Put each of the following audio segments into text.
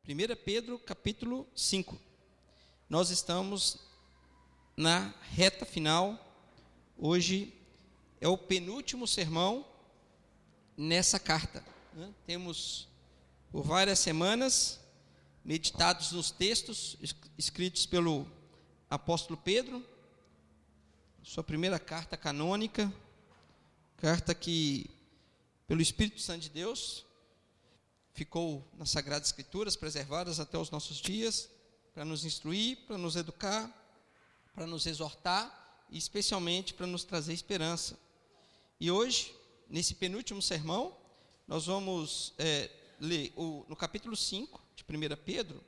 1 Pedro capítulo 5. Nós estamos na reta final. Hoje é o penúltimo sermão nessa carta. Temos por várias semanas meditados nos textos escritos pelo apóstolo Pedro, sua primeira carta canônica, carta que, pelo Espírito Santo de Deus, ficou nas Sagradas Escrituras, preservadas até os nossos dias, para nos instruir, para nos educar, para nos exortar e especialmente para nos trazer esperança. E hoje, nesse penúltimo sermão, nós vamos ler no capítulo 5 de 1 Pedro,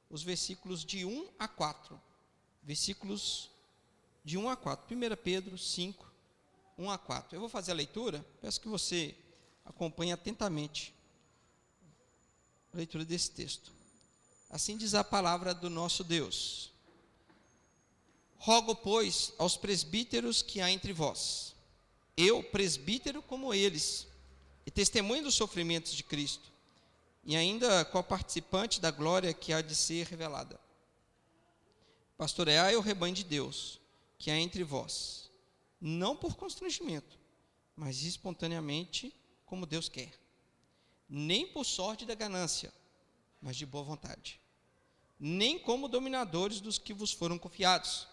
os versículos de 1 a 4. Versículos de 1 a 4. 1 Pedro 5, 1 a 4. Eu vou fazer a leitura, peço que você acompanhe atentamente a leitura desse texto. Assim diz a palavra do nosso Deus. Rogo, pois, aos presbíteros que há entre vós, eu, presbítero como eles, e testemunho dos sofrimentos de Cristo, e ainda co-participante da glória que há de ser revelada. Pastoreai o rebanho de Deus, que há entre vós, não por constrangimento, mas espontaneamente, como Deus quer, nem por sorte da ganância, mas de boa vontade, nem como dominadores dos que vos foram confiados,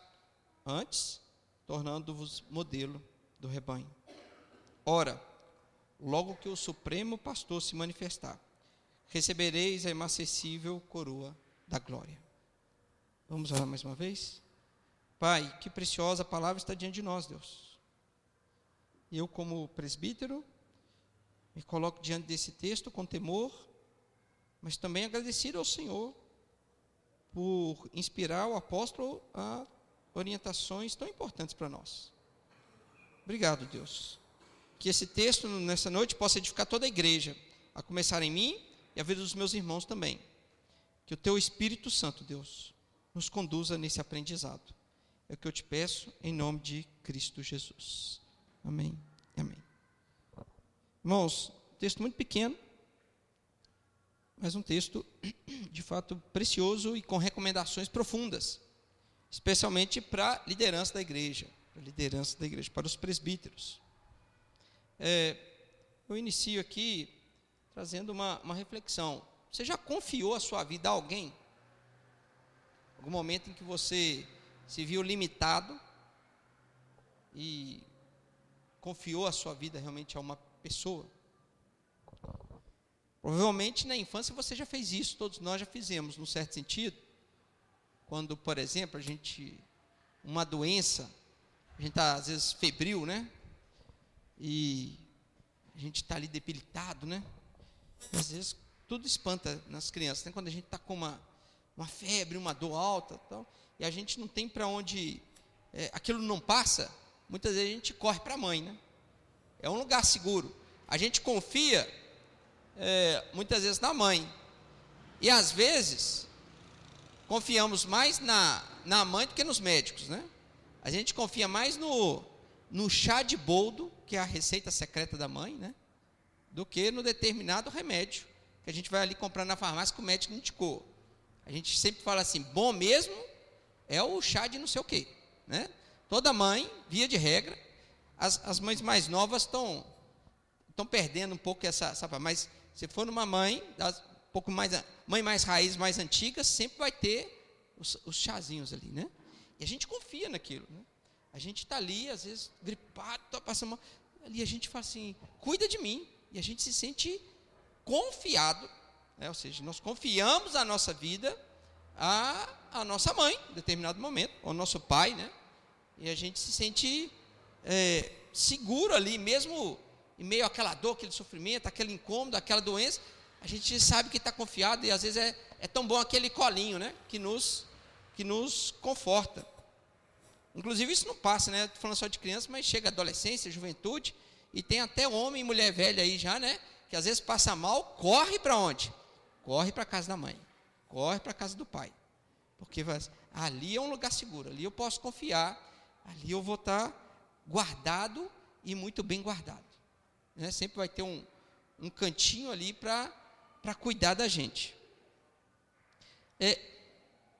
antes, tornando-vos modelo do rebanho. Ora, logo que o Supremo Pastor se manifestar, recebereis a inacessível coroa da glória. Vamos orar mais uma vez? Pai, que preciosa palavra está diante de nós, Deus. Eu, como presbítero, me coloco diante desse texto com temor, mas também agradecido ao Senhor por inspirar o apóstolo a orientações tão importantes para nós. Obrigado, Deus. Que esse texto, nessa noite, possa edificar toda a igreja, a começar em mim e a vida dos meus irmãos também. Que o Teu Espírito Santo, Deus, nos conduza nesse aprendizado. É o que eu te peço, em nome de Cristo Jesus. Amém. Amém. Irmãos, texto muito pequeno, mas um texto de fato precioso e com recomendações profundas, especialmente para a liderança da igreja, para os presbíteros. Eu inicio aqui trazendo uma reflexão. Você já confiou a sua vida a alguém? Algum momento em que você se viu limitado e confiou a sua vida realmente a uma pessoa? Provavelmente na infância você já fez isso, todos nós já fizemos, num certo sentido. Quando, por exemplo, uma doença, a gente está às vezes febril, né? E a gente está ali debilitado, né? E, às vezes tudo espanta nas crianças, né? Quando a gente está com uma febre, uma dor alta, tal, e a gente não tem para onde, aquilo não passa, muitas vezes a gente corre para a mãe, né? É um lugar seguro. A gente confia, muitas vezes, na mãe. E às vezes, confiamos mais na mãe do que nos médicos, né? A gente confia mais no chá de boldo, que é a receita secreta da mãe, né? Do que no determinado remédio que a gente vai ali comprar na farmácia que o médico indicou. A gente sempre fala assim, bom mesmo é o chá de não sei o quê, né? Toda mãe, via de regra, as mães mais novas estão perdendo um pouco essa, mas se for numa mãe, um pouco mais, mãe mais raiz, mais antiga, sempre vai ter os chazinhos ali, né? E a gente confia naquilo, né? A gente está ali, às vezes, gripado, está passando mal, ali a gente fala assim, cuida de mim, e a gente se sente confiado, né? Ou seja, nós confiamos a nossa vida à nossa mãe, em determinado momento, ou ao nosso pai, né? E a gente se sente seguro ali, mesmo em meio àquela dor, aquele sofrimento, aquele incômodo, aquela doença, a gente sabe que está confiado, e às vezes é tão bom aquele colinho, né? Que nos conforta. Inclusive isso não passa, né? Estou falando só de criança, mas chega a adolescência, juventude, e tem até homem e mulher velha aí já, né? Que às vezes passa mal, corre para onde? Corre para a casa da mãe, corre para a casa do pai, porque ali é um lugar seguro, ali eu posso confiar, ali eu vou estar guardado e muito bem guardado, né? Sempre vai ter um cantinho ali para cuidar da gente.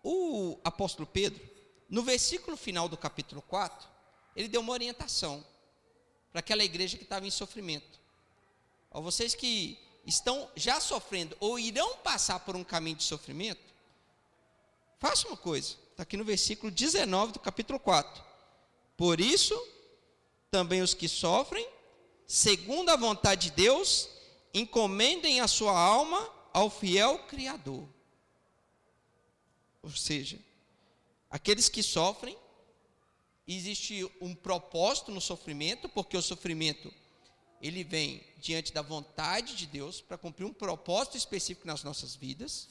O apóstolo Pedro, no versículo final do capítulo 4, ele deu uma orientação para aquela igreja que estava em sofrimento. Ó, vocês que estão já sofrendo ou irão passar por um caminho de sofrimento, faça uma coisa, está aqui no versículo 19 do capítulo 4. Por isso, também os que sofrem, segundo a vontade de Deus, encomendem a sua alma ao fiel Criador. Ou seja, aqueles que sofrem, existe um propósito no sofrimento, porque o sofrimento, ele vem diante da vontade de Deus, para cumprir um propósito específico nas nossas vidas.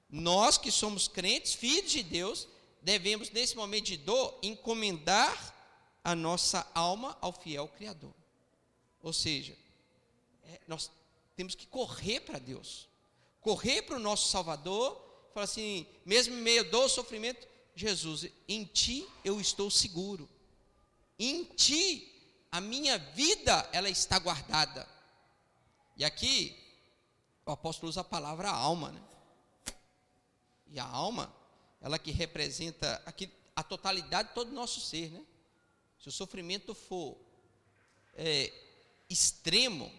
Nós que somos crentes, filhos de Deus, devemos, nesse momento de dor, encomendar a nossa alma ao fiel Criador. Ou seja, nós temos que correr para Deus, correr para o nosso Salvador, falar assim, mesmo em meio do sofrimento, Jesus, em Ti eu estou seguro, em Ti a minha vida, ela está guardada. E aqui, o apóstolo usa a palavra alma, né? E a alma, ela que representa aqui a totalidade de todo o nosso ser, né? Se o sofrimento for extremo,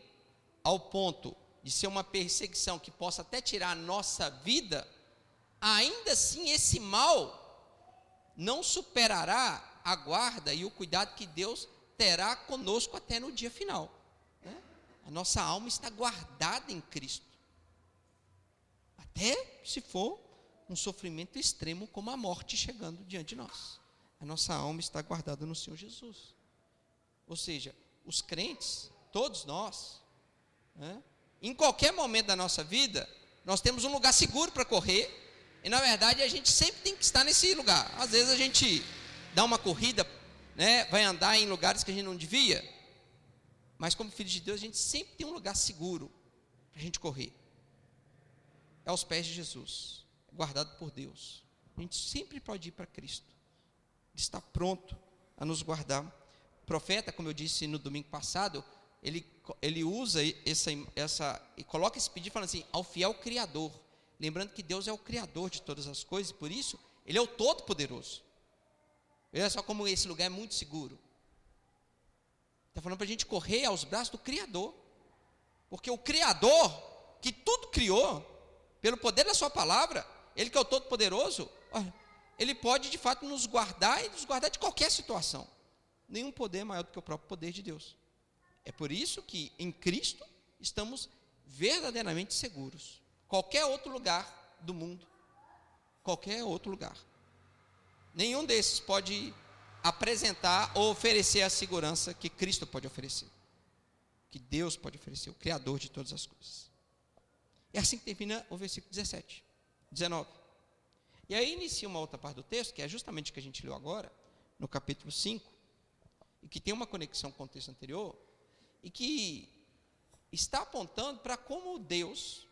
ao ponto de ser uma perseguição que possa até tirar a nossa vida, ainda assim esse mal não superará a guarda e o cuidado que Deus terá conosco até no dia final, né? A nossa alma está guardada em Cristo, até se for um sofrimento extremo como a morte chegando diante de nós. A nossa alma está guardada no Senhor Jesus. Ou seja, os crentes, todos nós, né, em qualquer momento da nossa vida, nós temos um lugar seguro para correr, e na verdade a gente sempre tem que estar nesse lugar. Às vezes a gente dá uma corrida, né, vai andar em lugares que a gente não devia, mas como filho de Deus, a gente sempre tem um lugar seguro para a gente correr. É aos pés de Jesus, guardado por Deus. A gente sempre pode ir para Cristo, Ele está pronto a nos guardar. O profeta, como eu disse no domingo passado, ele usa essa e coloca esse pedido falando assim, ao fiel Criador, lembrando que Deus é o Criador de todas as coisas, e por isso Ele é o Todo-Poderoso. Olha só como esse lugar é muito seguro. Está falando para a gente correr aos braços do Criador, porque o Criador, que tudo criou, pelo poder da sua palavra, Ele que é o Todo-Poderoso, Ele pode de fato nos guardar e nos guardar de qualquer situação. Nenhum poder é maior do que o próprio poder de Deus. É por isso que em Cristo estamos verdadeiramente seguros. Qualquer outro lugar do mundo, qualquer outro lugar, nenhum desses pode apresentar ou oferecer a segurança que Cristo pode oferecer, que Deus pode oferecer, o Criador de todas as coisas. É assim que termina o versículo 17, 19. E aí inicia uma outra parte do texto, que é justamente o que a gente leu agora, no capítulo 5, e que tem uma conexão com o texto anterior, e que está apontando para como Deus,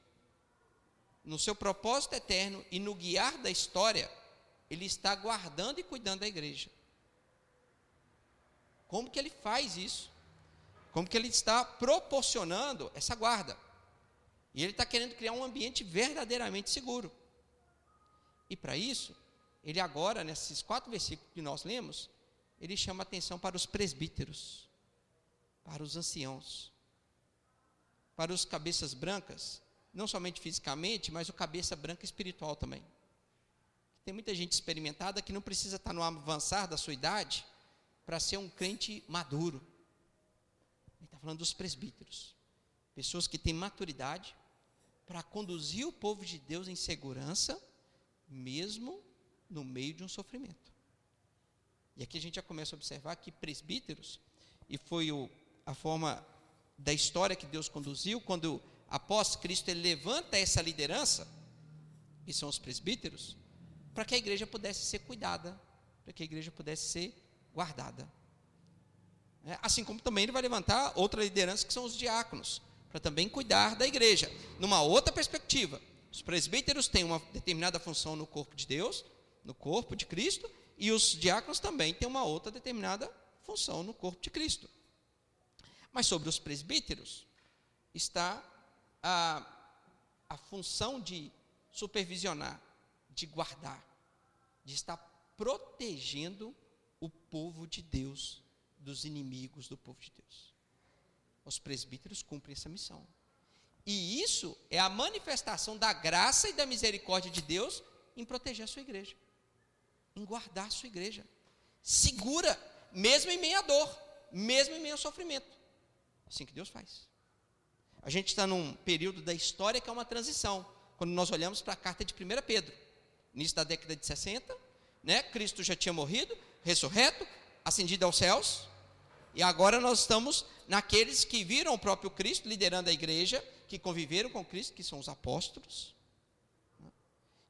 no seu propósito eterno e no guiar da história, Ele está guardando e cuidando da igreja. Como que Ele faz isso? Como que Ele está proporcionando essa guarda? E Ele está querendo criar um ambiente verdadeiramente seguro. E para isso, Ele agora, nesses 4 versículos que nós lemos, Ele chama atenção para os presbíteros, para os anciãos, para os cabeças brancas, não somente fisicamente, mas o cabeça branca espiritual também. Tem muita gente experimentada que não precisa estar no avançar da sua idade para ser um crente maduro. Ele está falando dos presbíteros, pessoas que têm maturidade para conduzir o povo de Deus em segurança, mesmo no meio de um sofrimento. E aqui a gente já começa a observar que presbíteros, e foi a forma da história que Deus conduziu, quando após Cristo Ele levanta essa liderança, que são os presbíteros, para que a igreja pudesse ser cuidada, para que a igreja pudesse ser guardada. Assim como também Ele vai levantar outra liderança, que são os diáconos, para também cuidar da igreja, numa outra perspectiva. Os presbíteros têm uma determinada função no corpo de Deus, no corpo de Cristo, e os diáconos também têm uma outra determinada função no corpo de Cristo. Mas sobre os presbíteros está a função de supervisionar, de guardar, de estar protegendo o povo de Deus dos inimigos do povo de Deus. Os presbíteros cumprem essa missão. E isso é a manifestação da graça e da misericórdia de Deus em proteger a sua igreja, em guardar a sua igreja, segura, mesmo em meio à dor, mesmo em meio ao sofrimento. Assim que Deus faz. A gente está num período da história que é uma transição, quando nós olhamos para a carta de 1 Pedro, início da década de 60, né? Cristo já tinha morrido, ressurreto, ascendido aos céus, e agora nós estamos naqueles que viram o próprio Cristo liderando a igreja, que conviveram com Cristo, que são os apóstolos.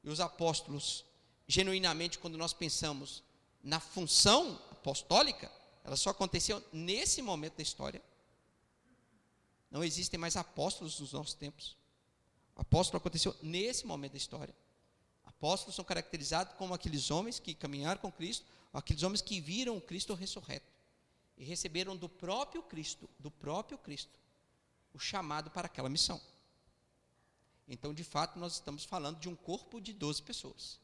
E os apóstolos, genuinamente, quando nós pensamos na função apostólica, ela só aconteceu nesse momento da história. Não existem mais apóstolos nos nossos tempos. O apóstolo aconteceu nesse momento da história. Apóstolos são caracterizados como aqueles homens que caminharam com Cristo, aqueles homens que viram o Cristo ressurreto e receberam do próprio Cristo, o chamado para aquela missão. Então, de fato, nós estamos falando de um corpo de 12 pessoas.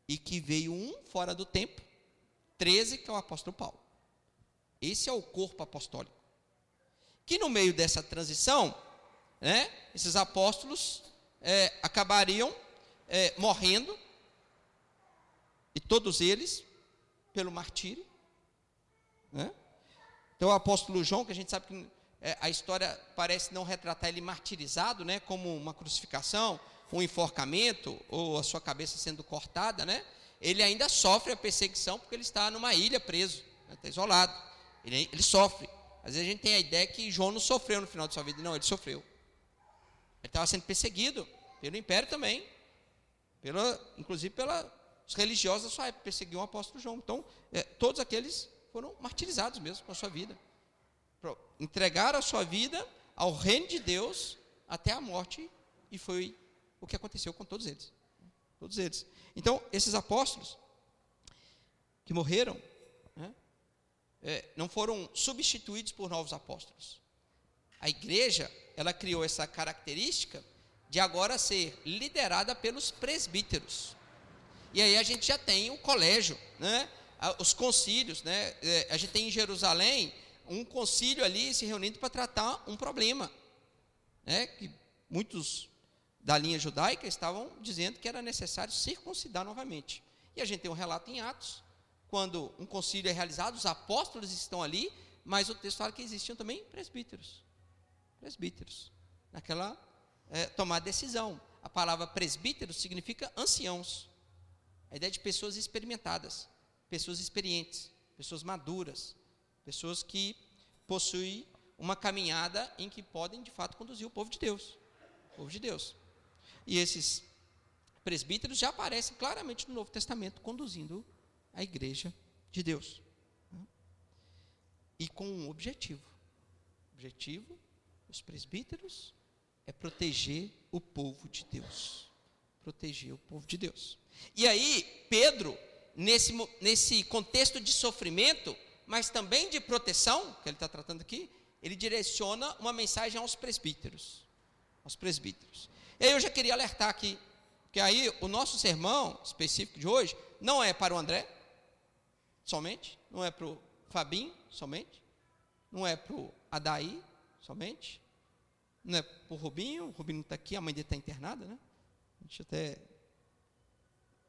E que veio um fora do tempo, 13, que é o apóstolo Paulo. Esse é o corpo apostólico. Que no meio dessa transição, né, esses apóstolos acabariam morrendo, e todos eles pelo martírio, né? Então o apóstolo João, que a gente sabe que a história parece não retratar ele martirizado, né, como uma crucificação, um enforcamento, ou a sua cabeça sendo cortada, né? Ele ainda sofre a perseguição, porque ele está numa ilha preso, né, está isolado, ele sofre. Às vezes a gente tem a ideia que João não sofreu no final de sua vida. Não, ele sofreu. Ele estava sendo perseguido pelo império também, inclusive pelos religiosos da sua época, perseguiam o apóstolo João. Então, todos aqueles foram martirizados mesmo com a sua vida. Entregaram a sua vida ao reino de Deus até a morte, e foi o que aconteceu com todos eles. Todos eles. Então, esses apóstolos que morreram, né, não foram substituídos por novos apóstolos. A igreja, ela criou essa característica de agora ser liderada pelos presbíteros. E aí a gente já tem o colégio, né? Os concílios, né? A gente tem em Jerusalém um concílio ali se reunindo para tratar um problema, né? Que muitos da linha judaica estavam dizendo que era necessário circuncidar novamente. E a gente tem um relato em Atos, quando um concílio é realizado, os apóstolos estão ali, mas o texto fala que existiam também presbíteros naquela tomar decisão. A palavra presbítero significa anciãos, a ideia de pessoas experimentadas, pessoas experientes, pessoas maduras, pessoas que possuem uma caminhada em que podem de fato conduzir o povo de Deus. E esses presbíteros já aparecem claramente no Novo Testamento conduzindo a igreja de Deus, e com um objetivo. O objetivo dos presbíteros é proteger o povo de Deus. E aí, Pedro, nesse contexto de sofrimento, mas também de proteção, que ele está tratando aqui, ele direciona uma mensagem aos presbíteros. E aí eu já queria alertar aqui, que aí o nosso sermão específico de hoje não é para o André somente, não é para o Fabinho somente, não é para o Adaí somente, não é para o Rubinho não está aqui, a mãe dele está internada, né?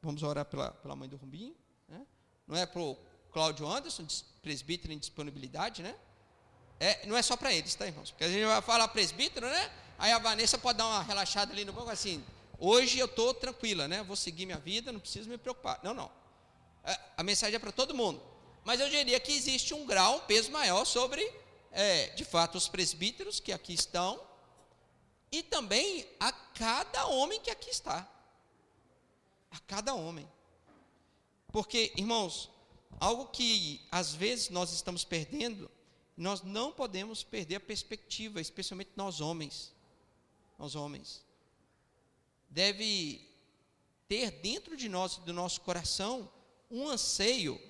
Vamos orar pela mãe do Rubinho, né? Não é para o Cláudio Anderson, presbítero em disponibilidade, né? Não é só para eles, tá, irmãos? Porque a gente vai falar presbítero, né? Aí a Vanessa pode dar uma relaxada ali no banco, assim, hoje eu estou tranquila, né? Vou seguir minha vida, não preciso me preocupar. Não. A mensagem é para todo mundo. Mas eu diria que existe um grau, um peso maior sobre, de fato, os presbíteros que aqui estão, e também a cada homem que aqui está. A cada homem. Porque, irmãos, algo que às vezes nós estamos perdendo, nós não podemos perder a perspectiva, especialmente nós homens. Deve ter dentro de nós, do nosso coração, um anseio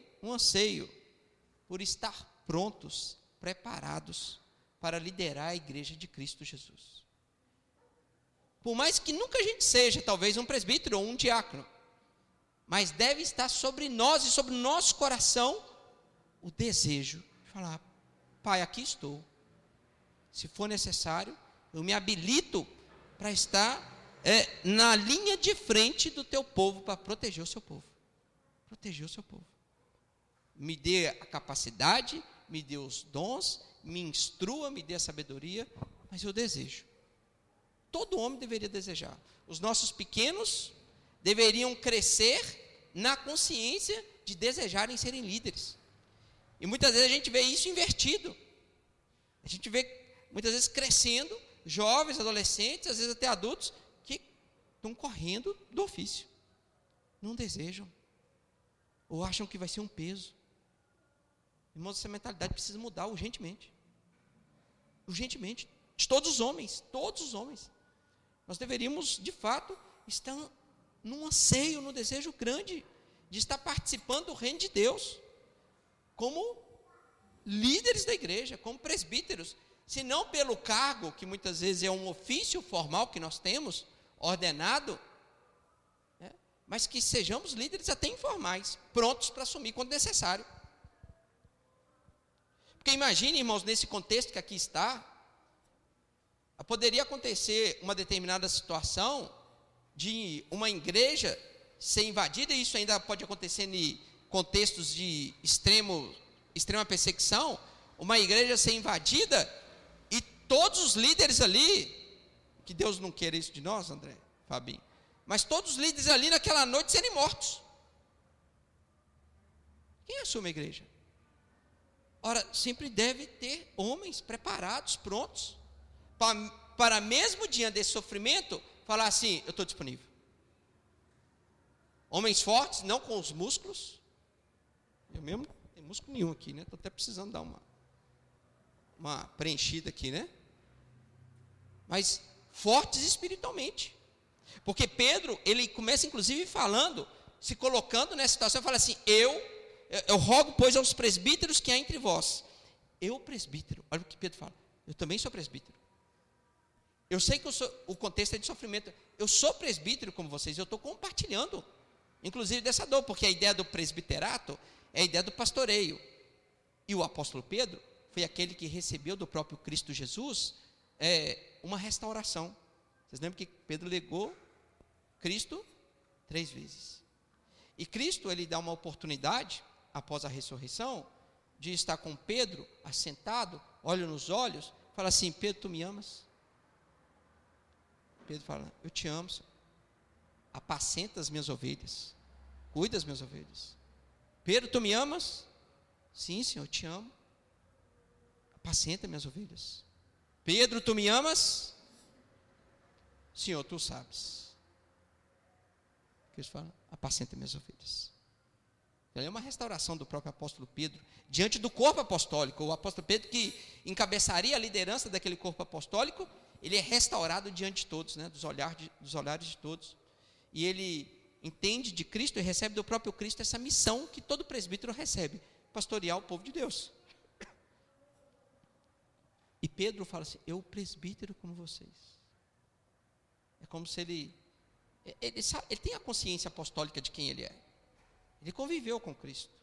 por estar prontos, preparados para liderar a igreja de Cristo Jesus. Por mais que nunca a gente seja, talvez, um presbítero ou um diácono, mas deve estar sobre nós e sobre o nosso coração o desejo de falar: Pai, aqui estou. Se for necessário, eu me habilito para estar na linha de frente do teu povo, para proteger o seu povo. Proteger o seu povo. Me dê a capacidade, me dê os dons, me instrua, me dê a sabedoria, mas eu desejo. Todo homem deveria desejar. Os nossos pequenos deveriam crescer na consciência de desejarem serem líderes. E muitas vezes a gente vê isso invertido. A gente vê muitas vezes crescendo, jovens, adolescentes, às vezes até adultos, que estão correndo do ofício. Não desejam. Ou acham que vai ser um peso. Irmãos, essa mentalidade precisa mudar urgentemente. Urgentemente. De todos os homens. Todos os homens. Nós deveríamos, de fato, estar num anseio, num desejo grande de estar participando do reino de Deus, como líderes da igreja, como presbíteros, se não pelo cargo, que muitas vezes é um ofício formal que nós temos, ordenado, mas que sejamos líderes até informais, prontos para assumir quando necessário. Porque imagine, irmãos, nesse contexto que aqui está, poderia acontecer uma determinada situação de uma igreja ser invadida, e isso ainda pode acontecer em contextos de extrema perseguição, uma igreja ser invadida e todos os líderes ali, que Deus não queira isso de nós, André, Fabinho, mas todos os líderes ali naquela noite serem mortos. Quem assume a igreja? Ora, sempre deve ter homens preparados, prontos, para mesmo diante desse sofrimento, falar assim: eu estou disponível. Homens fortes, não com os músculos. Eu mesmo não tenho músculo nenhum aqui, né? Estou até precisando dar uma preenchida aqui, né? Mas fortes espiritualmente. Porque Pedro, ele começa inclusive falando, se colocando nessa situação, fala assim: eu rogo, pois, aos presbíteros que há entre vós. Eu, presbítero, olha o que Pedro fala: eu também sou presbítero. Eu sei que o contexto é de sofrimento. Eu sou presbítero como vocês, eu estou compartilhando, inclusive, dessa dor, porque a ideia do presbiterato é a ideia do pastoreio. E o apóstolo Pedro foi aquele que recebeu do próprio Cristo Jesus uma restauração. Vocês lembram que Pedro legou Cristo 3 vezes. E Cristo, ele dá uma oportunidade, após a ressurreição, de estar com Pedro, assentado, olho nos olhos, fala assim: Pedro, tu me amas? Pedro fala: eu te amo, Senhor. Apacenta as minhas ovelhas, cuida das minhas ovelhas. Pedro, tu me amas? Sim, Senhor, eu te amo. Apacenta minhas ovelhas. Pedro, tu me amas? Senhor, tu sabes. Cristo fala: apacenta minhas ovelhas. Então, é uma restauração do próprio apóstolo Pedro, diante do corpo apostólico. O apóstolo Pedro, que encabeçaria a liderança daquele corpo apostólico, ele é restaurado diante de todos, né, dos olhares de todos. E ele entende de Cristo e recebe do próprio Cristo essa missão que todo presbítero recebe: pastorear o povo de Deus. E Pedro fala assim: eu, presbítero como vocês. É como se ele tem a consciência apostólica de quem ele é. Ele conviveu com Cristo.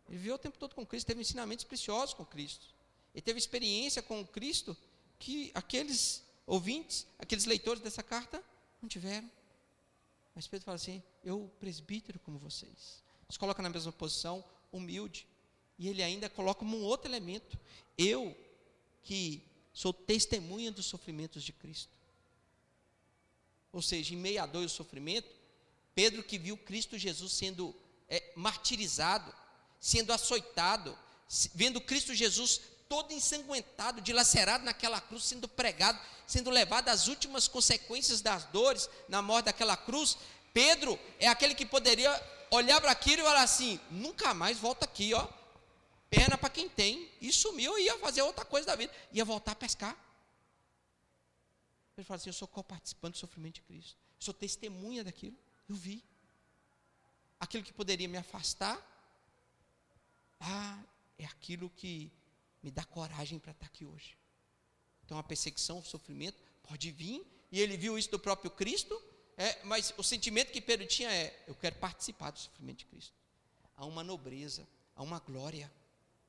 Ele viveu o tempo todo com Cristo, teve ensinamentos preciosos com Cristo. Ele teve experiência com Cristo que aqueles ouvintes, aqueles leitores dessa carta não tiveram. Mas Pedro fala assim: eu, presbítero como vocês. Se coloca na mesma posição, humilde. E ele ainda coloca como um outro elemento: eu, que sou testemunha dos sofrimentos de Cristo. Ou seja, em meio à dor e ao sofrimento, Pedro, que viu Cristo Jesus sendo martirizado, sendo açoitado, vendo Cristo Jesus todo ensanguentado, dilacerado naquela cruz, sendo pregado, sendo levado às últimas consequências das dores na morte daquela cruz. Pedro é aquele que poderia olhar para aquilo e falar assim: nunca mais volta aqui, ó, perna para quem tem, e sumiu, e ia fazer outra coisa da vida, ia voltar a pescar. Ele fala assim: eu sou co-participante do sofrimento de Cristo, eu sou testemunha daquilo, eu vi. Aquilo que poderia me afastar, é aquilo que me dá coragem para estar aqui hoje. Então a perseguição, o sofrimento pode vir e ele viu isso do próprio Cristo, mas o sentimento que Pedro tinha eu quero participar do sofrimento de Cristo. Há uma nobreza, há uma glória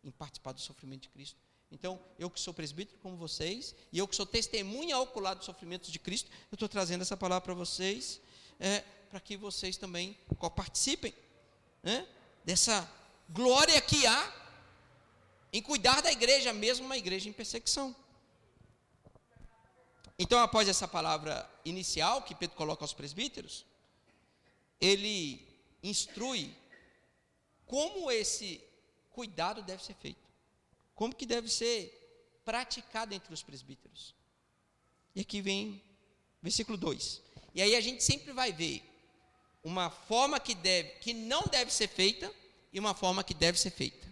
em participar do sofrimento de Cristo. Então, eu que sou presbítero como vocês, e eu que sou testemunha ocular dos sofrimentos de Cristo, eu estou trazendo essa palavra para vocês, para que vocês também participem, dessa glória que há em cuidar da igreja, mesmo uma igreja em perseguição. Então, após essa palavra inicial que Pedro coloca aos presbíteros, ele instrui como esse cuidado deve ser feito, como que deve ser praticado entre os presbíteros. E aqui vem versículo 2. E aí a gente sempre vai ver uma forma que não deve ser feita e uma forma que deve ser feita.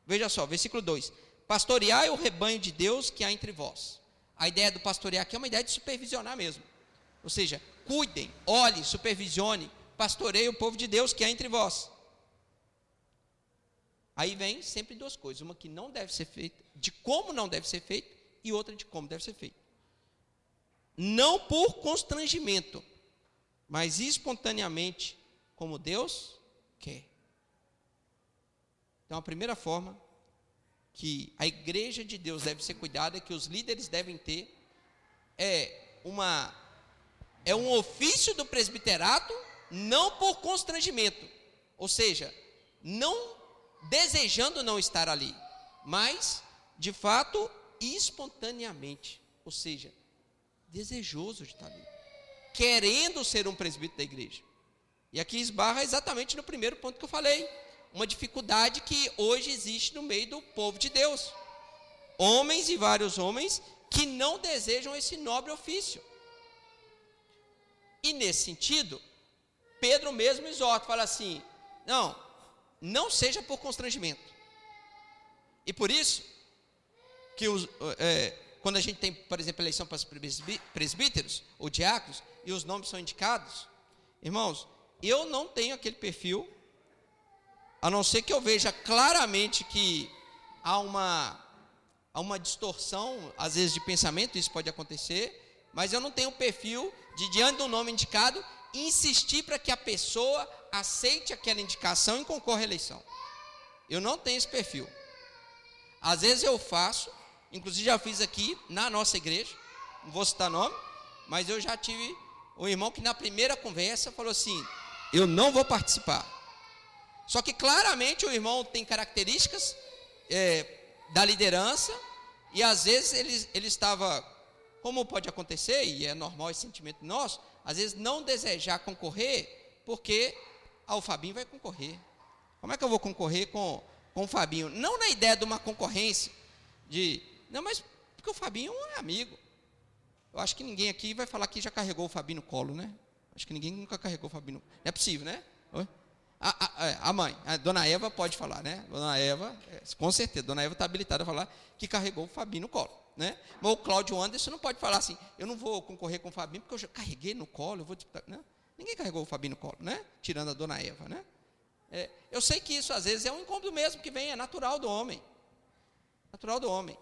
Veja só, versículo 2: pastoreai o rebanho de Deus que há entre vós. A ideia do pastorear aqui é uma ideia de supervisionar mesmo. Ou seja, cuidem, olhem, supervisione, pastoreiem o povo de Deus que há entre vós. Aí vem sempre duas coisas, uma que não deve ser feita, de como não deve ser feito, e outra de como deve ser feito. Não por constrangimento, mas espontaneamente, como Deus quer. Então, a primeira forma que a igreja de Deus deve ser cuidada, que os líderes devem ter, é um ofício do presbiterato, não por constrangimento, ou seja, não desejando não estar ali, mas, de fato, espontaneamente, ou seja, desejoso de estar ali, querendo ser um presbítero da igreja. E aqui esbarra exatamente no primeiro ponto que eu falei, uma dificuldade que hoje existe no meio do povo de Deus. Homens e vários homens que não desejam esse nobre ofício. E nesse sentido, Pedro mesmo exorta, fala assim, não seja por constrangimento. E por isso, que quando a gente tem, por exemplo, eleição para os presbíteros ou diáconos, e os nomes são indicados, irmãos, eu não tenho aquele perfil, a não ser que eu veja claramente que há uma distorção, às vezes, de pensamento, isso pode acontecer, mas eu não tenho o perfil de, diante do nome indicado, insistir para que a pessoa aceite aquela indicação e concorra à eleição. Eu não tenho esse perfil. Às vezes eu faço, inclusive já fiz aqui na nossa igreja, não vou citar nome, mas eu já tive um irmão que na primeira conversa falou assim, eu não vou participar. Só que claramente o irmão tem características da liderança, e às vezes ele estava, como pode acontecer, e é normal esse sentimento nosso, às vezes não desejar concorrer, porque o Fabinho vai concorrer. Como é que eu vou concorrer com o Fabinho? Não na ideia de uma concorrência, mas porque o Fabinho é amigo. Eu acho que ninguém aqui vai falar que já carregou o Fabinho no colo, né? Acho que ninguém nunca carregou o Fabinho. Não é possível, né? A mãe, a dona Eva pode falar, né? Dona Eva, com certeza, dona Eva está habilitada a falar que carregou o Fabinho no colo, né? Mas o Cláudio Anderson não pode falar assim, eu não vou concorrer com o Fabinho porque eu já carreguei no colo, eu vou disputar, né? Ninguém carregou o Fabinho no colo, né? Tirando a dona Eva, né? Eu sei que isso às vezes é um incômodo mesmo que vem, é natural do homem. Natural do homem.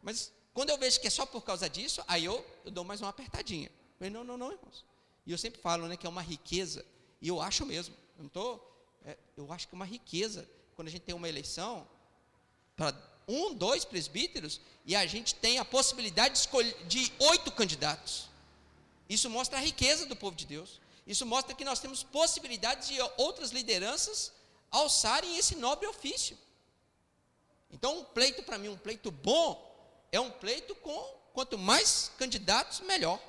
Mas quando eu vejo que é só por causa disso, aí eu dou mais uma apertadinha. Eu falei, não, irmãos. E eu sempre falo, né, que é uma riqueza, e eu acho mesmo, eu acho que é uma riqueza quando a gente tem uma eleição para 1, 2 presbíteros e a gente tem a possibilidade de escolher de 8 candidatos. Isso mostra a riqueza do povo de Deus. Isso mostra que nós temos possibilidades de outras lideranças alçarem esse nobre ofício. Então, um pleito para mim, um pleito bom, é um pleito com quanto mais candidatos, melhor.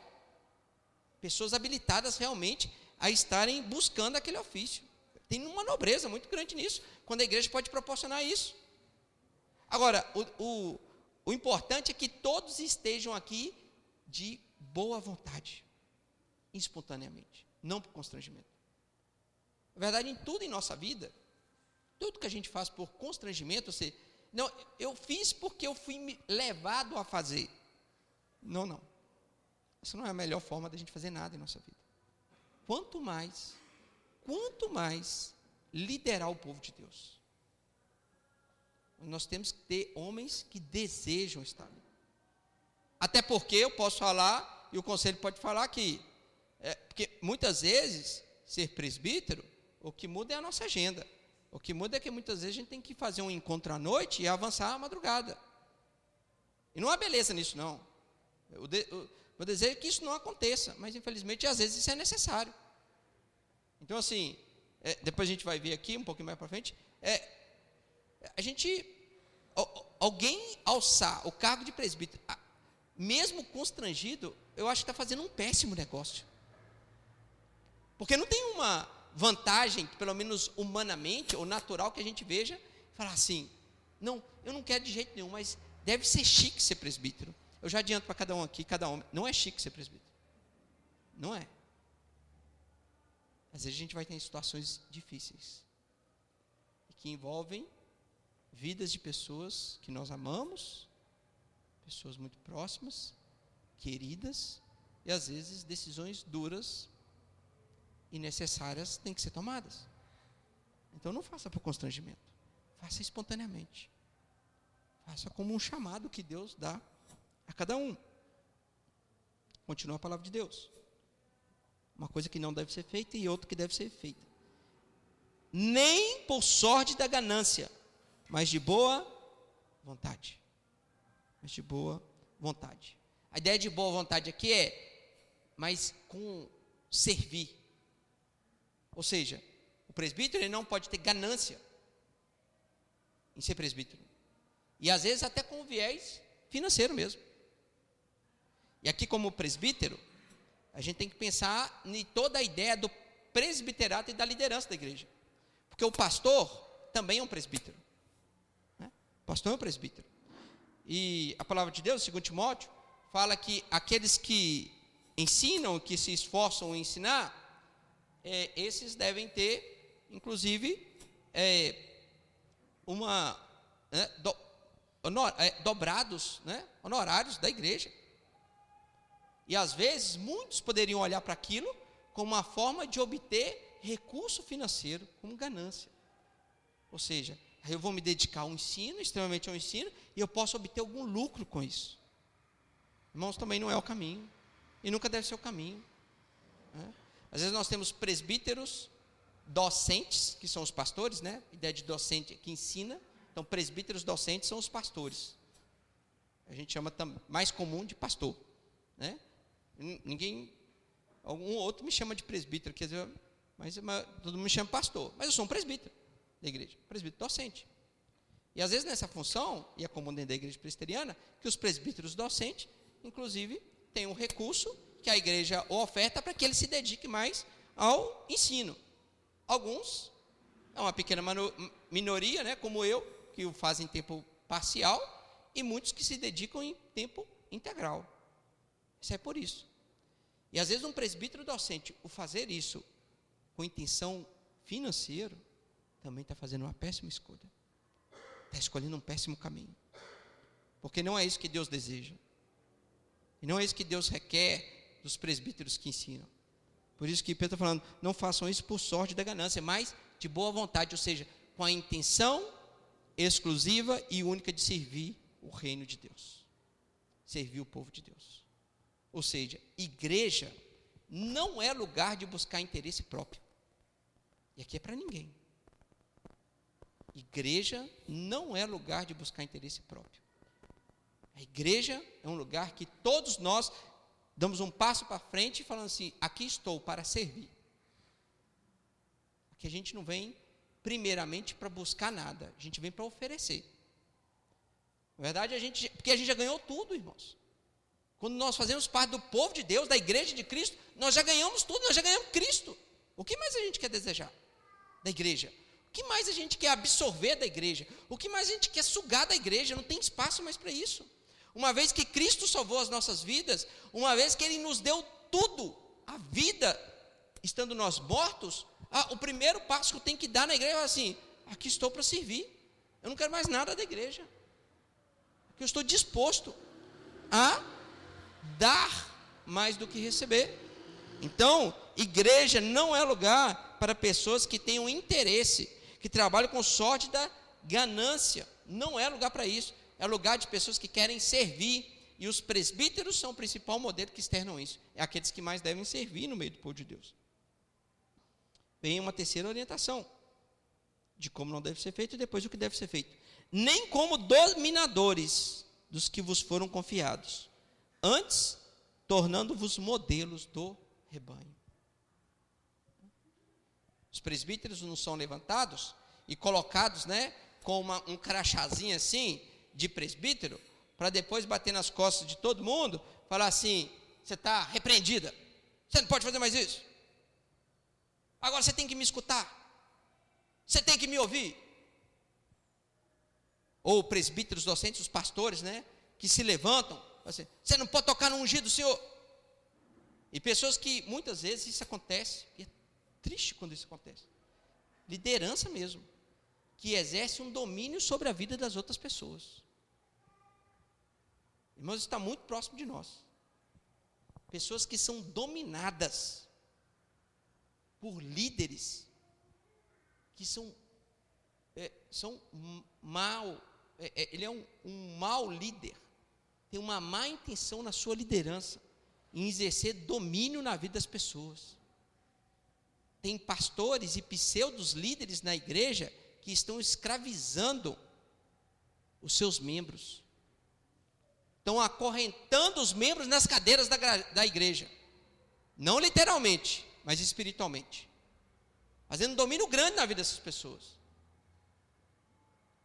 Pessoas habilitadas realmente a estarem buscando aquele ofício. Tem uma nobreza muito grande nisso, quando a igreja pode proporcionar isso. Agora, o importante é que todos estejam aqui de boa vontade, espontaneamente, não por constrangimento. Na verdade, em tudo em nossa vida, tudo que a gente faz por constrangimento, eu fiz porque eu fui levado a fazer. Não. Essa não é a melhor forma da gente fazer nada em nossa vida. Quanto mais liderar o povo de Deus. Nós temos que ter homens que desejam estar ali. Até porque eu posso falar, e o conselho pode falar que, porque muitas vezes, ser presbítero, o que muda é a nossa agenda. O que muda é que muitas vezes a gente tem que fazer um encontro à noite e avançar à madrugada. E não há beleza nisso, não. Vou dizer que isso não aconteça, mas infelizmente às vezes isso é necessário. Então assim, depois a gente vai ver aqui um pouquinho mais para frente, alguém alçar o cargo de presbítero, mesmo constrangido, eu acho que está fazendo um péssimo negócio. Porque não tem uma vantagem, pelo menos humanamente ou natural, que a gente veja, falar assim, não, eu não quero de jeito nenhum, mas deve ser chique ser presbítero. Eu já adianto para cada um aqui, cada homem, não é chique ser presbítero. Não é. Às vezes a gente vai ter situações difíceis, que envolvem vidas de pessoas que nós amamos, pessoas muito próximas, queridas, e às vezes decisões duras e necessárias têm que ser tomadas. Então não faça por constrangimento, faça espontaneamente, faça como um chamado que Deus dá a cada um. Continua a palavra de Deus. Uma coisa que não deve ser feita e outra que deve ser feita. Nem por sorte da ganância, mas de boa vontade. Mas de boa vontade. A ideia de boa vontade aqui mas com servir. Ou seja, o presbítero ele não pode ter ganância em ser presbítero. E às vezes até com viés financeiro mesmo. E aqui como presbítero, a gente tem que pensar em toda a ideia do presbiterato e da liderança da igreja. Porque o pastor também é um presbítero. Né? O pastor é um presbítero. E a palavra de Deus, segundo Timóteo, fala que aqueles que ensinam, que se esforçam em ensinar, esses devem ter, inclusive, dobrados, né, honorários da igreja. E às vezes muitos poderiam olhar para aquilo como uma forma de obter recurso financeiro, como ganância. Ou seja, eu vou me dedicar ao ensino, extremamente ao ensino, e eu posso obter algum lucro com isso. Irmãos, também não é o caminho, e nunca deve ser o caminho. Né? Às vezes nós temos presbíteros docentes, que são os pastores, né? A ideia de docente que ensina. Então, presbíteros docentes são os pastores. A gente chama mais comum de pastor, né? Algum outro me chama de presbítero, quer dizer, mas todo mundo me chama pastor. Mas eu sou um presbítero da igreja, presbítero docente. E às vezes nessa função, e é comum dentro da igreja presbiteriana, que os presbíteros docentes, inclusive, têm um recurso que a igreja oferta para que ele se dedique mais ao ensino. Alguns, é uma pequena minoria, né, como eu, que o fazem em tempo parcial, e muitos que se dedicam em tempo integral. Isso é por isso. E às vezes um presbítero docente, o fazer isso com intenção financeira, também está fazendo uma péssima escolha. Está escolhendo um péssimo caminho. Porque não é isso que Deus deseja. E não é isso que Deus requer dos presbíteros que ensinam. Por isso que Pedro está falando, não façam isso por sorte da ganância, mas de boa vontade, ou seja, com a intenção exclusiva e única de servir o reino de Deus. Servir o povo de Deus. Ou seja, igreja não é lugar de buscar interesse próprio. E aqui é para ninguém. Igreja não é lugar de buscar interesse próprio. A igreja é um lugar que todos nós damos um passo para frente falando assim, aqui estou para servir. Aqui a gente não vem primeiramente para buscar nada, a gente vem para oferecer. Na verdade, porque a gente já ganhou tudo, irmãos. Quando nós fazemos parte do povo de Deus, da igreja de Cristo, nós já ganhamos tudo, nós já ganhamos Cristo. O que mais a gente quer desejar da igreja? O que mais a gente quer absorver da igreja? O que mais a gente quer sugar da igreja? Não tem espaço mais para isso. Uma vez que Cristo salvou as nossas vidas, uma vez que Ele nos deu tudo, a vida, estando nós mortos, o primeiro passo que eu tenho que dar na igreja é assim, aqui estou para servir, eu não quero mais nada da igreja, porque eu estou disposto a dar mais do que receber. Então, igreja não é lugar para pessoas que tenham interesse, que trabalham com sorte da ganância, não é lugar para isso. É lugar de pessoas que querem servir, e os presbíteros são o principal modelo que externam isso. É aqueles que mais devem servir no meio do povo de Deus. Vem uma terceira orientação de como não deve ser feito e depois o que deve ser feito. Nem como dominadores dos que vos foram confiados, antes tornando-vos modelos do rebanho. Os presbíteros não são levantados e colocados, com um crachazinho assim, de presbítero, para depois bater nas costas de todo mundo, falar assim: você está repreendida, você não pode fazer mais isso, agora você tem que me escutar, você tem que me ouvir. Ou presbíteros docentes, os pastores, que se levantam, assim: você não pode tocar no ungido do Senhor. E pessoas que, muitas vezes, isso acontece, e é triste quando isso acontece, liderança mesmo, que exerce um domínio sobre a vida das outras pessoas. Irmãos, isso está muito próximo de nós. Pessoas que são dominadas por líderes que são mal, ele é um mau líder, tem uma má intenção na sua liderança, em exercer domínio na vida das pessoas. Tem pastores e pseudos líderes na igreja que estão escravizando os seus membros, estão acorrentando os membros nas cadeiras da igreja, não literalmente, mas espiritualmente, fazendo um domínio grande na vida dessas pessoas.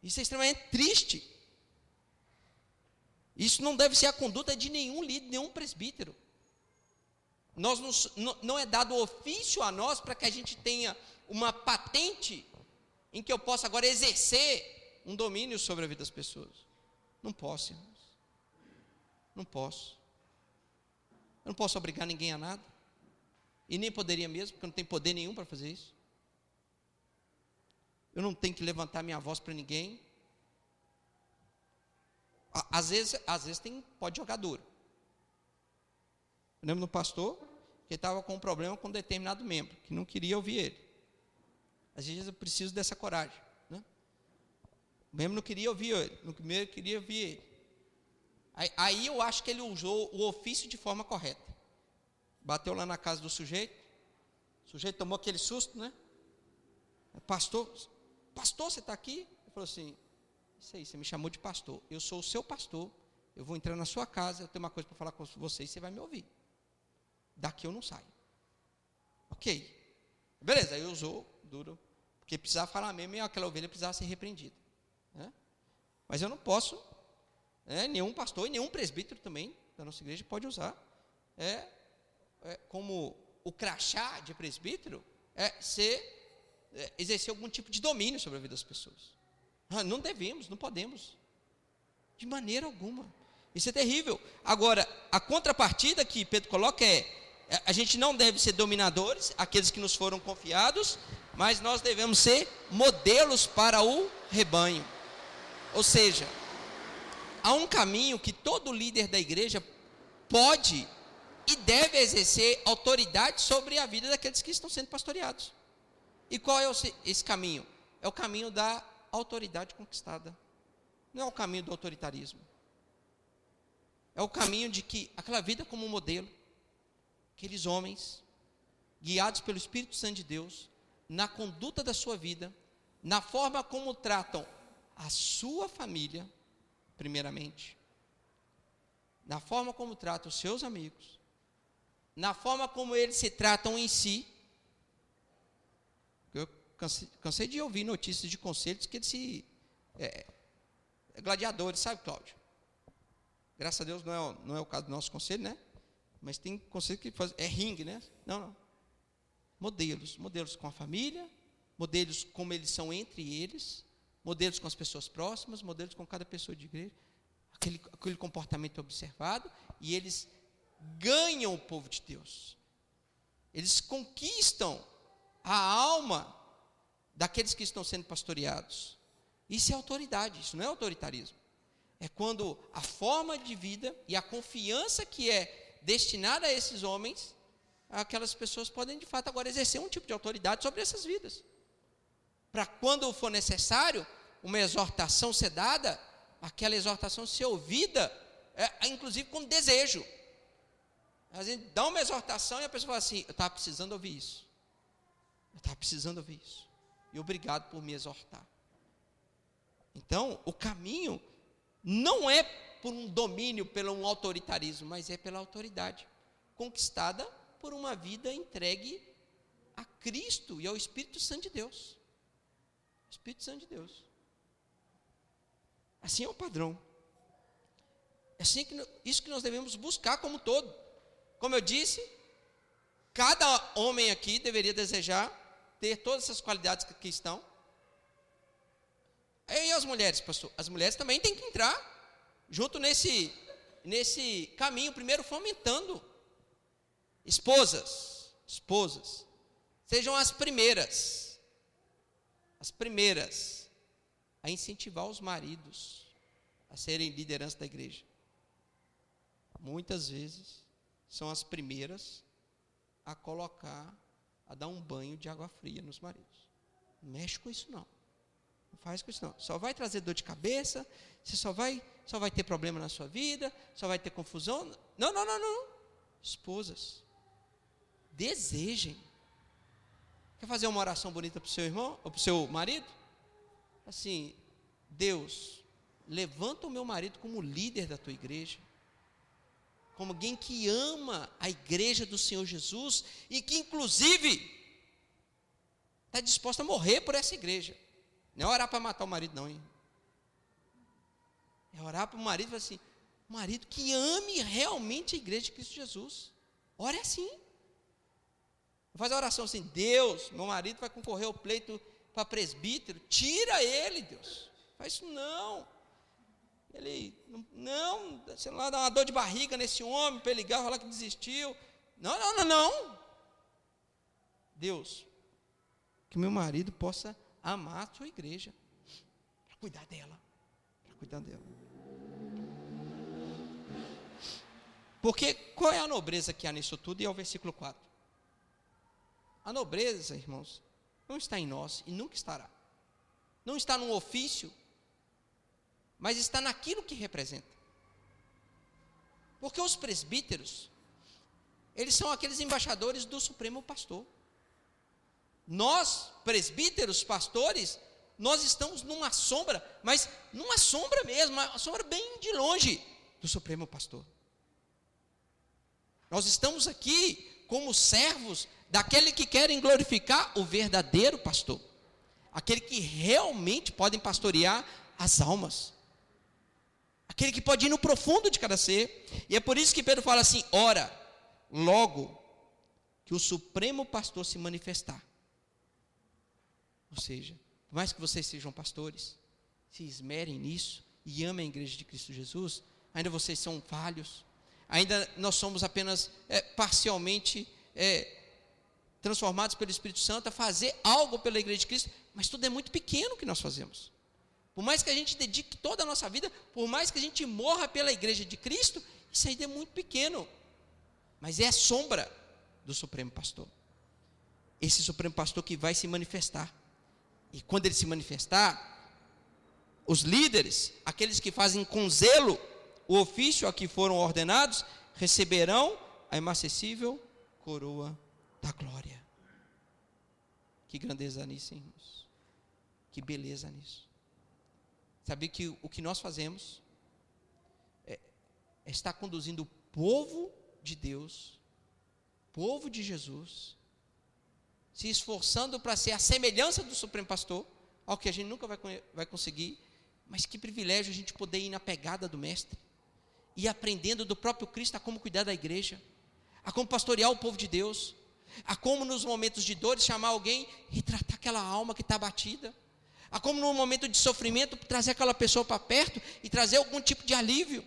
Isso é extremamente triste. Isso não deve ser a conduta de nenhum líder, nenhum presbítero. Não é dado ofício a nós para que a gente tenha uma patente em que eu possa agora exercer um domínio sobre a vida das pessoas. Não posso, irmãos. Não posso. Eu não posso obrigar ninguém a nada. E nem poderia mesmo, porque eu não tenho poder nenhum para fazer isso. Eu não tenho que levantar minha voz para ninguém. Às vezes pode jogar duro. Eu lembro do pastor que estava com um problema com um determinado membro, que não queria ouvir ele. Às vezes eu preciso dessa coragem. O membro não queria ouvir ele, no primeiro queria ouvir ele. Aí eu acho que ele usou o ofício de forma correta. Bateu lá na casa do sujeito, o sujeito tomou aquele susto, Pastor, você está aqui? Ele falou assim: isso aí, você me chamou de pastor, eu sou o seu pastor, eu vou entrar na sua casa, eu tenho uma coisa para falar com você e você vai me ouvir. Daqui eu não saio. Ok. Beleza, aí usou duro, porque precisava falar mesmo e aquela ovelha precisava ser repreendida. Mas eu não posso, nenhum pastor e nenhum presbítero também da nossa igreja pode usar como o crachá de presbítero exercer algum tipo de domínio sobre a vida das pessoas. Não devemos, não podemos, de maneira alguma. Isso é terrível. Agora, a contrapartida que Pedro coloca a gente não deve ser dominadores, aqueles que nos foram confiados, mas nós devemos ser modelos para o rebanho. Ou seja, há um caminho que todo líder da igreja pode e deve exercer autoridade sobre a vida daqueles que estão sendo pastoreados. E qual é esse caminho? É o caminho da autoridade conquistada. Não é o caminho do autoritarismo. É o caminho de que aquela vida como um modelo, aqueles homens guiados pelo Espírito Santo de Deus, na conduta da sua vida, na forma como tratam a sua família, primeiramente, na forma como tratam os seus amigos, na forma como eles se tratam em si. Eu cansei de ouvir notícias de conselhos que eles gladiadores, sabe, Cláudio? Graças a Deus não é o caso do nosso conselho, mas tem conselho que faz, ringue, Não. Modelos com a família, modelos como eles são entre eles, modelos com as pessoas próximas, modelos com cada pessoa de igreja, aquele comportamento observado, e eles ganham o povo de Deus. Eles conquistam a alma daqueles que estão sendo pastoreados. Isso é autoridade, isso não é autoritarismo. É quando a forma de vida e a confiança que é destinada a esses homens, aquelas pessoas podem de fato agora exercer um tipo de autoridade sobre essas vidas. Para quando for necessário uma exortação ser dada, aquela exortação ser ouvida inclusive com desejo. A gente dá uma exortação e a pessoa fala assim: eu estava precisando ouvir isso. Eu estava precisando ouvir isso. E obrigado por me exortar. Então, o caminho não é por um domínio, pelo um autoritarismo, mas é pela autoridade conquistada por uma vida entregue a Cristo e ao Espírito Santo de Deus. Espírito Santo de Deus. Assim é o padrão. É assim isso que nós devemos buscar como todo. Como eu disse, cada homem aqui deveria desejar ter todas essas qualidades que aqui estão. E as mulheres, pastor? As mulheres também têm que entrar junto nesse caminho, primeiro fomentando. Esposas, sejam as primeiras a incentivar os maridos a serem liderança da igreja. Muitas vezes são as primeiras a dar um banho de água fria nos maridos. Não mexe com isso não. Não faz com isso não. Só vai trazer dor de cabeça, você só vai ter problema na sua vida, só vai ter confusão. Não. Esposas, desejem. Quer fazer uma oração bonita para o seu irmão, ou para o seu marido? Assim: Deus, levanta o meu marido como líder da tua igreja, como alguém que ama a igreja do Senhor Jesus e que inclusive está disposto a morrer por essa igreja. Não é orar para matar o marido não, hein? É orar para o marido e falar assim: marido que ame realmente a igreja de Cristo Jesus. Ore assim. Faz a oração assim: Deus, meu marido vai concorrer ao pleito para presbítero, tira ele, Deus. Faz isso não. Ele, não, sei lá, dá uma dor de barriga nesse homem, para ele ligar, falar que desistiu. Não. Deus, que meu marido possa amar a sua igreja, para cuidar dela. Porque qual é a nobreza que há nisso tudo? E é o versículo 4. A nobreza, irmãos, não está em nós e nunca estará. Não está no ofício, mas está naquilo que representa. Porque os presbíteros, eles são aqueles embaixadores do Supremo Pastor. Nós, presbíteros, pastores, nós estamos numa sombra, mas numa sombra mesmo, uma sombra bem de longe do Supremo Pastor. Nós estamos aqui como servos daquele que querem glorificar o verdadeiro pastor, aquele que realmente podem pastorear as almas, aquele que pode ir no profundo de cada ser. E é por isso que Pedro fala assim: ora, logo que o Supremo Pastor se manifestar. Ou seja, por mais que vocês sejam pastores, se esmerem nisso e amem a igreja de Cristo Jesus, ainda vocês são falhos, ainda nós somos apenas parcialmente transformados pelo Espírito Santo a fazer algo pela igreja de Cristo, mas tudo é muito pequeno que nós fazemos. Por mais que a gente dedique toda a nossa vida, por mais que a gente morra pela igreja de Cristo, isso ainda é muito pequeno, mas é a sombra do Supremo Pastor. Esse Supremo Pastor que vai se manifestar, e quando ele se manifestar, os líderes, aqueles que fazem com zelo o ofício a que foram ordenados, receberão a inacessível coroa da glória. Que grandeza nisso, hein, irmãos? Que beleza nisso. Saber que o que nós fazemos é estar conduzindo o povo de Deus, povo de Jesus, se esforçando para ser a semelhança do Supremo Pastor, algo que a gente nunca vai conseguir, mas que privilégio a gente poder ir na pegada do Mestre, e aprendendo do próprio Cristo a como cuidar da igreja, a como pastorear o povo de Deus, a como nos momentos de dores chamar alguém e tratar aquela alma que está abatida, a como no momento de sofrimento trazer aquela pessoa para perto e trazer algum tipo de alívio,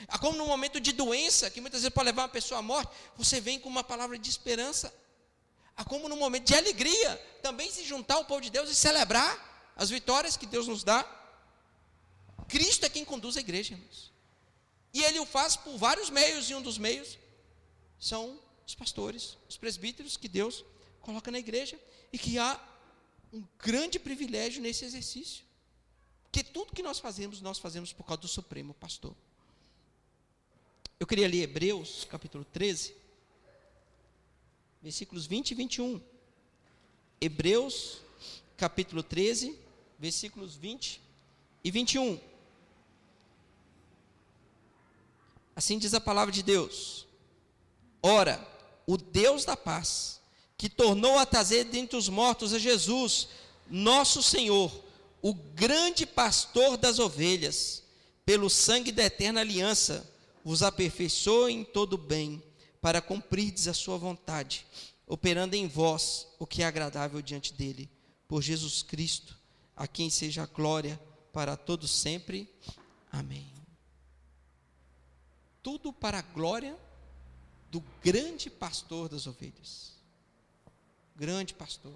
a como no momento de doença, que muitas vezes pode levar uma pessoa à morte, você vem com uma palavra de esperança, a como no momento de alegria também se juntar ao povo de Deus e celebrar as vitórias que Deus nos dá. Cristo é quem conduz a igreja, irmãos, e Ele o faz por vários meios, e um dos meios são os pastores, os presbíteros que Deus coloca na igreja, e que há um grande privilégio nesse exercício, porque tudo que nós fazemos por causa do Supremo Pastor. Eu queria ler Hebreus, capítulo 13, versículos 20 e 21. Hebreus, capítulo 13, versículos 20 e 21. Assim diz a palavra de Deus: ora, o Deus da paz, que tornou a trazer dentre os mortos a Jesus, nosso Senhor, o grande pastor das ovelhas, pelo sangue da eterna aliança, vos aperfeiçoe em todo bem, para cumprirdes a sua vontade, operando em vós o que é agradável diante dele, por Jesus Cristo, a quem seja a glória para todos sempre. Amém. Tudo para a glória do grande pastor das ovelhas. Grande pastor.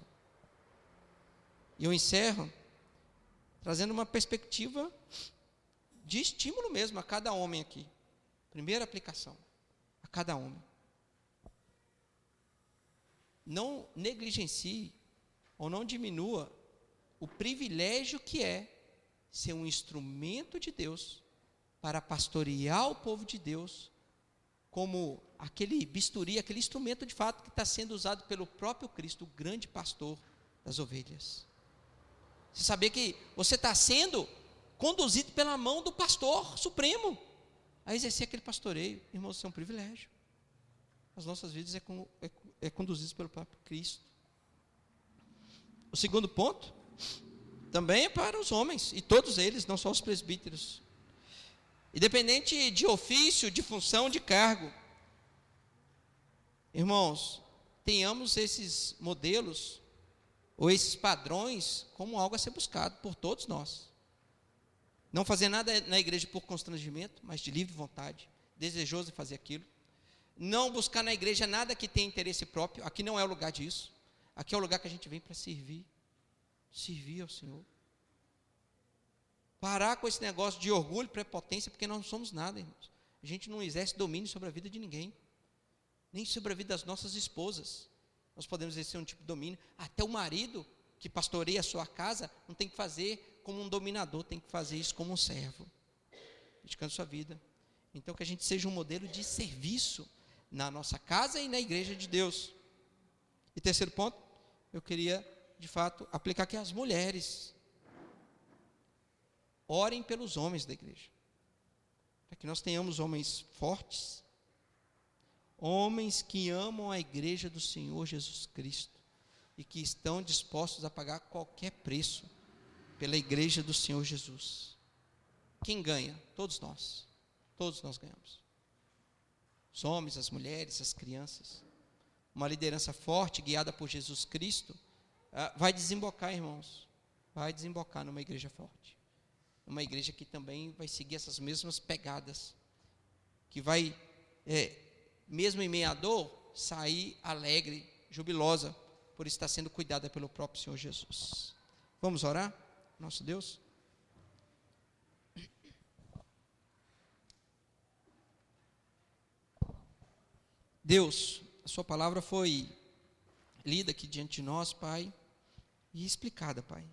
E eu encerro trazendo uma perspectiva de estímulo mesmo a cada homem aqui. Primeira aplicação, a cada homem. Não negligencie ou não diminua o privilégio que é ser um instrumento de Deus para pastorear o povo de Deus, como aquele bisturi, aquele instrumento de fato que está sendo usado pelo próprio Cristo, o grande pastor das ovelhas. Você saber que você está sendo conduzido pela mão do pastor supremo a exercer aquele pastoreio. Irmãos, isso é um privilégio. As nossas vidas é conduzidas pelo próprio Cristo. O segundo ponto também é para os homens, e todos eles, não só os presbíteros. Independente de ofício, de função, de cargo. Irmãos, tenhamos esses modelos ou esses padrões como algo a ser buscado por todos nós. Não fazer nada na igreja por constrangimento, mas de livre vontade, desejoso de fazer aquilo. Não buscar na igreja nada que tenha interesse próprio. Aqui não é o lugar disso. Aqui é o lugar que a gente vem para servir. Servir ao Senhor. Parar com esse negócio de orgulho e prepotência, porque nós não somos nada, irmãos. A gente não exerce domínio sobre a vida de ninguém. Nem sobre a vida das nossas esposas. Nós podemos exercer um tipo de domínio. Até o marido que pastoreia a sua casa não tem que fazer como um dominador, tem que fazer isso como um servo, dedicando sua vida. Então que a gente seja um modelo de serviço na nossa casa e na igreja de Deus. E terceiro ponto, eu queria de fato aplicar aqui às mulheres. Orem pelos homens da igreja, para que nós tenhamos homens fortes, homens que amam a igreja do Senhor Jesus Cristo e que estão dispostos a pagar qualquer preço pela igreja do Senhor Jesus. Quem ganha? Todos nós ganhamos. Os homens, as mulheres, as crianças. Uma liderança forte, guiada por Jesus Cristo, vai desembocar, irmãos, vai desembocar numa igreja forte. Uma igreja que também vai seguir essas mesmas pegadas, que vai, mesmo em meio à dor, sair alegre, jubilosa, por estar sendo cuidada pelo próprio Senhor Jesus. Vamos orar? Nosso Deus. Deus, a sua palavra foi lida aqui diante de nós, Pai, e explicada, Pai.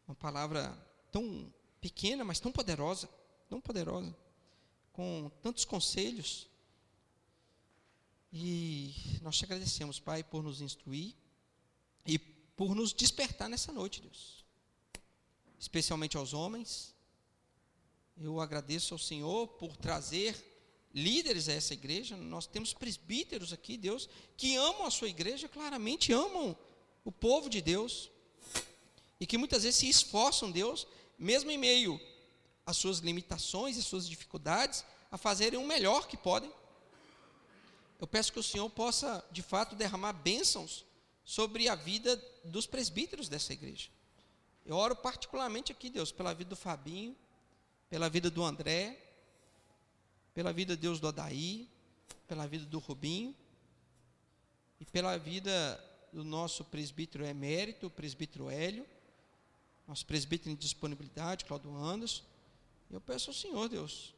Uma palavra tão pequena, mas tão poderosa, com tantos conselhos. E nós te agradecemos, Pai, por nos instruir e por nos despertar nessa noite, Deus. Especialmente aos homens. Eu agradeço ao Senhor por trazer líderes a essa igreja. Nós temos presbíteros aqui, Deus, que amam a sua igreja, claramente amam o povo de Deus, e que muitas vezes se esforçam, Deus, mesmo em meio às suas limitações e suas dificuldades, a fazerem o melhor que podem. Eu peço que o Senhor possa, de fato, derramar bênçãos sobre a vida dos presbíteros dessa igreja. Eu oro particularmente aqui, Deus, pela vida do Fabinho, pela vida do André, pela vida, Deus, do Adaí, pela vida do Rubinho, e pela vida do nosso presbítero emérito, o presbítero Hélio, nosso presbítero em disponibilidade, Cláudio Anderson. Eu peço ao Senhor, Deus,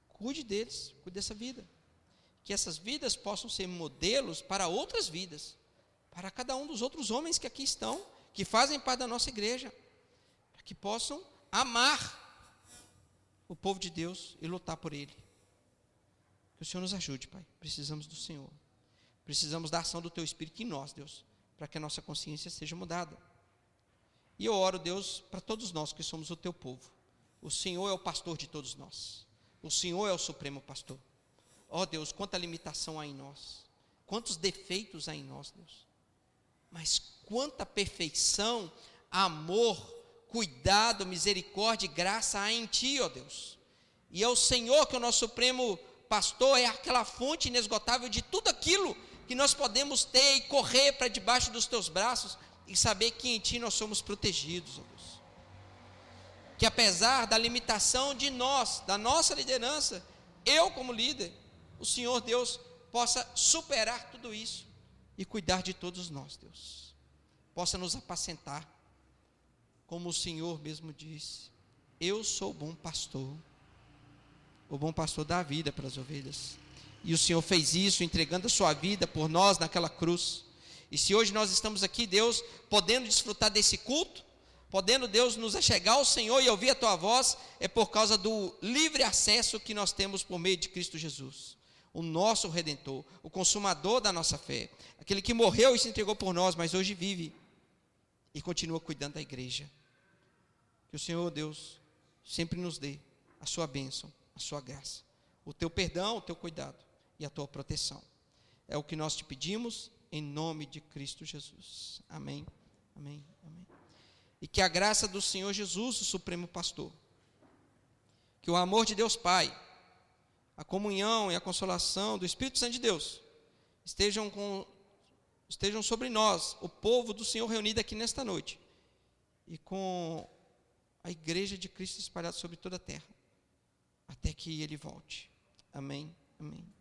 cuide deles, cuide dessa vida. Que essas vidas possam ser modelos para outras vidas, para cada um dos outros homens que aqui estão, que fazem parte da nossa igreja, para que possam amar o povo de Deus e lutar por ele. o Senhor nos ajude, Pai. Precisamos do Senhor. Precisamos da ação do Teu Espírito em nós, Deus, para que a nossa consciência seja mudada. E eu oro, Deus, para todos nós que somos o Teu povo. O Senhor é o pastor de todos nós. O Senhor é o supremo pastor. Ó Deus, quanta limitação há em nós. Quantos defeitos há em nós, Deus. Mas quanta perfeição, amor, cuidado, misericórdia e graça há em Ti, ó Deus. E é o Senhor que é o nosso supremo pastor, é aquela fonte inesgotável de tudo aquilo que nós podemos ter e correr para debaixo dos Teus braços e saber que em Ti nós somos protegidos, ó Deus. Que apesar da limitação de nós, da nossa liderança, eu como líder, o Senhor Deus possa superar tudo isso e cuidar de todos nós, Deus. Possa nos apacentar, como o Senhor mesmo disse: eu sou o bom pastor dá a vida para as ovelhas. E o Senhor fez isso, entregando a sua vida por nós naquela cruz. E se hoje nós estamos aqui, Deus, podendo desfrutar desse culto, podendo, Deus, nos achegar ao Senhor e ouvir a Tua voz, é por causa do livre acesso que nós temos por meio de Cristo Jesus, o nosso Redentor, o consumador da nossa fé, aquele que morreu e se entregou por nós, mas hoje vive e continua cuidando da igreja. Que o Senhor, Deus, sempre nos dê a sua bênção, a sua graça, o Teu perdão, o Teu cuidado e a Tua proteção. É o que nós te pedimos, em nome de Cristo Jesus. Amém, amém, amém. E que a graça do Senhor Jesus, o Supremo Pastor, que o amor de Deus Pai, a comunhão e a consolação do Espírito Santo de Deus, estejam sobre nós, o povo do Senhor reunido aqui nesta noite, e com a igreja de Cristo espalhada sobre toda a terra, até que Ele volte. Amém, amém.